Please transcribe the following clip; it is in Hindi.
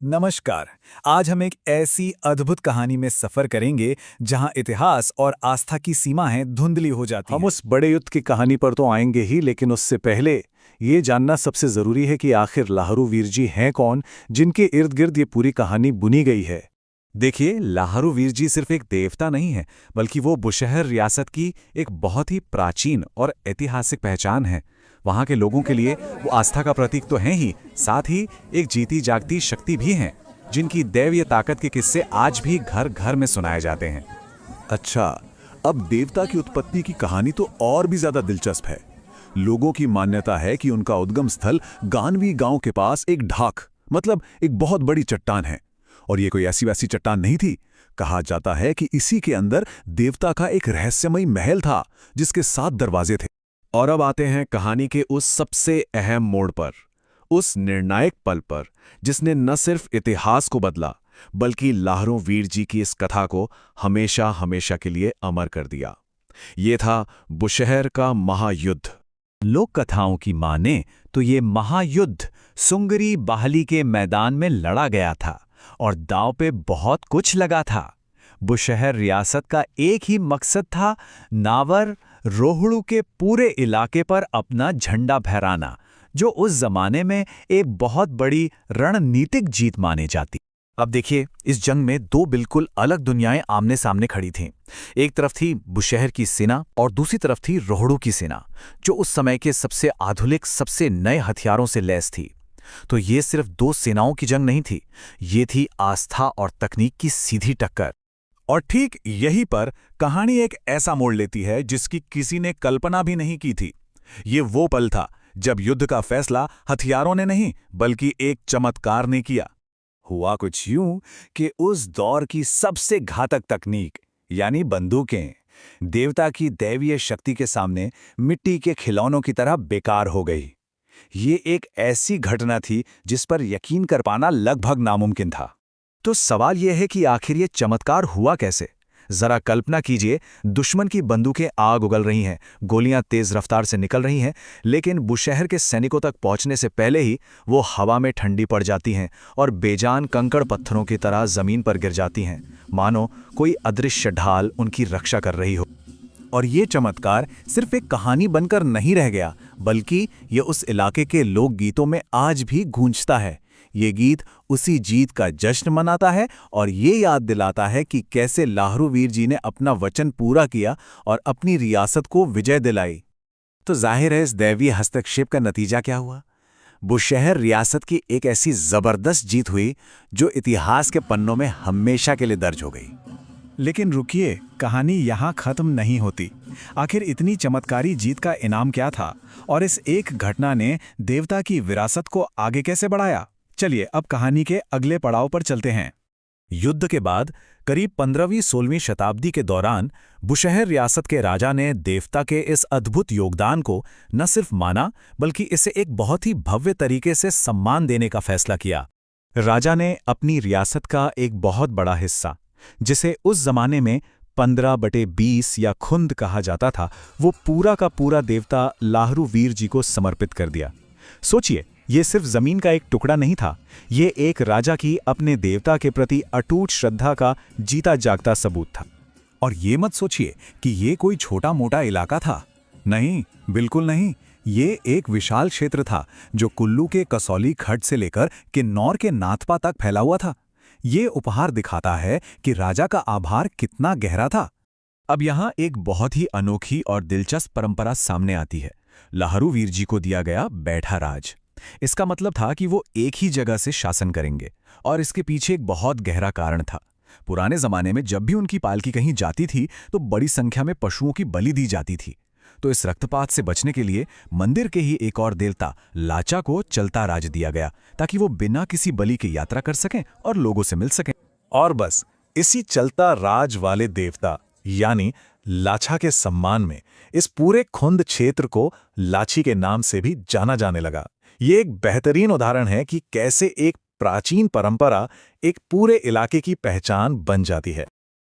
नमस्कार। आज हम एक ऐसी अद्भुत कहानी में सफर करेंगे जहां इतिहास और आस्था की सीमाएं धुंधली हो जाती हम हैं। उस बड़े युद्ध की कहानी पर तो आएंगे ही, लेकिन उससे पहले ये जानना सबसे जरूरी है कि आखिर लाहरू वीरजी हैं कौन, जिनके इर्द गिर्द ये पूरी कहानी बुनी गई है। देखिए, लाहरू वीरजी सिर्फ एक देवता नहीं है, बल्कि वो बुशहर रियासत की एक बहुत ही प्राचीन और ऐतिहासिक पहचान है। वहाँ के लोगों के लिए वो आस्था का प्रतीक तो हैं ही, साथ ही एक जीती जागती शक्ति भी हैं, जिनकी दैवीय ताकत के किस्से आज भी घर घर में सुनाए जाते हैं। अच्छा, अब देवता की उत्पत्ति की कहानी तो और भी ज्यादा दिलचस्प है। लोगों की मान्यता है कि उनका उद्गम स्थल गानवी गांव के पास एक ढाक मतलब एक बहुत बड़ी चट्टान है। और ये कोई ऐसी वैसी चट्टान नहीं थी। कहा जाता है कि इसी के अंदर देवता का एक रहस्यमयी महल था, जिसके 7 दरवाजे थे। और अब आते हैं कहानी के उस सबसे अहम मोड़ पर, उस निर्णायक पल पर, जिसने न सिर्फ इतिहास को बदला, बल्कि लाहरू वीरजी की इस कथा को हमेशा हमेशा के लिए अमर कर दिया। ये था बुशहर का महायुद्ध। लोक कथाओं की माने तो ये महायुद्ध सुंगरी बाहली के मैदान में लड़ा गया था और दांव पे बहुत कुछ लगा था। बुशहर रियासत का एक ही मकसद था, नावर रोहड़ू के पूरे इलाके पर अपना झंडा फहराना, जो उस जमाने में एक बहुत बड़ी रणनीतिक जीत मानी जाती। अब देखिए, इस जंग में 2 बिल्कुल अलग दुनियाएं आमने सामने खड़ी थीं। एक तरफ थी बुशहर की सेना और दूसरी तरफ थी रोहड़ू की सेना, जो उस समय के सबसे आधुनिक, सबसे नए हथियारों से लैस थी। तो ये सिर्फ 2 सेनाओं की जंग नहीं थी, ये थी आस्था और तकनीक की सीधी टक्कर। और ठीक यही पर कहानी एक ऐसा मोड़ लेती है जिसकी किसी ने कल्पना भी नहीं की थी। ये वो पल था जब युद्ध का फैसला हथियारों ने नहीं, बल्कि एक चमत्कार ने किया। हुआ कुछ यूं कि उस दौर की सबसे घातक तकनीक यानी बंदूकें देवता की दैवीय शक्ति के सामने मिट्टी के खिलौनों की तरह बेकार हो गई। ये एक ऐसी घटना थी जिस पर यकीन कर पाना लगभग नामुमकिन था। तो सवाल यह है कि आखिर ये चमत्कार हुआ कैसे? जरा कल्पना कीजिए, दुश्मन की बंदूकें आग उगल रही हैं, गोलियां तेज रफ्तार से निकल रही हैं, लेकिन बुशहर के सैनिकों तक पहुंचने से पहले ही वो हवा में ठंडी पड़ जाती हैं और बेजान कंकड़ पत्थरों की तरह जमीन पर गिर जाती हैं, मानो कोई अदृश्य ढाल उनकी रक्षा कर रही हो। और ये चमत्कार सिर्फ एक कहानी बनकर नहीं रह गया, बल्कि ये उस इलाके के लोक गीतों में आज भी गूंजता है। ये गीत उसी जीत का जश्न मनाता है और ये याद दिलाता है कि कैसे लाहरू वीरजी ने अपना वचन पूरा किया और अपनी रियासत को विजय दिलाई। तो जाहिर है, इस दैवीय हस्तक्षेप का नतीजा क्या हुआ? बुशहर रियासत की एक ऐसी जबरदस्त जीत हुई जो इतिहास के पन्नों में हमेशा के लिए दर्ज हो गई। लेकिन रुकिए, कहानी यहाँ खत्म नहीं होती। आखिर इतनी चमत्कारी जीत का इनाम क्या था, और इस एक घटना ने देवता की विरासत को आगे कैसे बढ़ाया? चलिए अब कहानी के अगले पड़ाव पर चलते हैं। युद्ध के बाद करीब 15वीं-16वीं शताब्दी के दौरान बुशहर रियासत के राजा ने देवता के इस अद्भुत योगदान को न सिर्फ माना, बल्कि इसे एक बहुत ही भव्य तरीके से सम्मान देने का फैसला किया। राजा ने अपनी रियासत का एक बहुत बड़ा हिस्सा, जिसे उस जमाने में 15/20 या खुंद कहा जाता था, वो पूरा का पूरा देवता लाहरू वीरजी को समर्पित कर दिया। सोचिए, ये सिर्फ जमीन का एक टुकड़ा नहीं था, ये एक राजा की अपने देवता के प्रति अटूट श्रद्धा का जीता जागता सबूत था। और ये मत सोचिए कि ये कोई छोटा मोटा इलाका था। नहीं, बिल्कुल नहीं। ये एक विशाल क्षेत्र था जो कुल्लू के कसौली खड्ड से लेकर किन्नौर के नाथपा तक फैला हुआ था। ये उपहार दिखाता है कि राजा का आभार कितना गहरा था। अब यहाँ एक बहुत ही अनोखी और दिलचस्प परंपरा सामने आती है। लाहरू वीरजी को दिया गया बैठा राज। इसका मतलब था कि वो एक ही जगह से शासन करेंगे, और इसके पीछे एक बहुत गहरा कारण था। पुराने जमाने में जब भी उनकी पालकी कहीं जाती थी तो बड़ी संख्या में पशुओं की बलि दी जाती थी। तो इस रक्तपात से बचने के लिए मंदिर के ही एक और देवता लाचा को चलता राज दिया गया, ताकि वो बिना किसी बलि की यात्रा कर सकें और लोगों से मिल सकें। और बस इसी चलता राज वाले देवता यानी लाछा के सम्मान में इस पूरे खुंद क्षेत्र को लाछी के नाम से भी जाना जाने लगा। ये एक बेहतरीन उदाहरण है कि कैसे एक प्राचीन परंपरा एक पूरे इलाके की पहचान बन जाती है।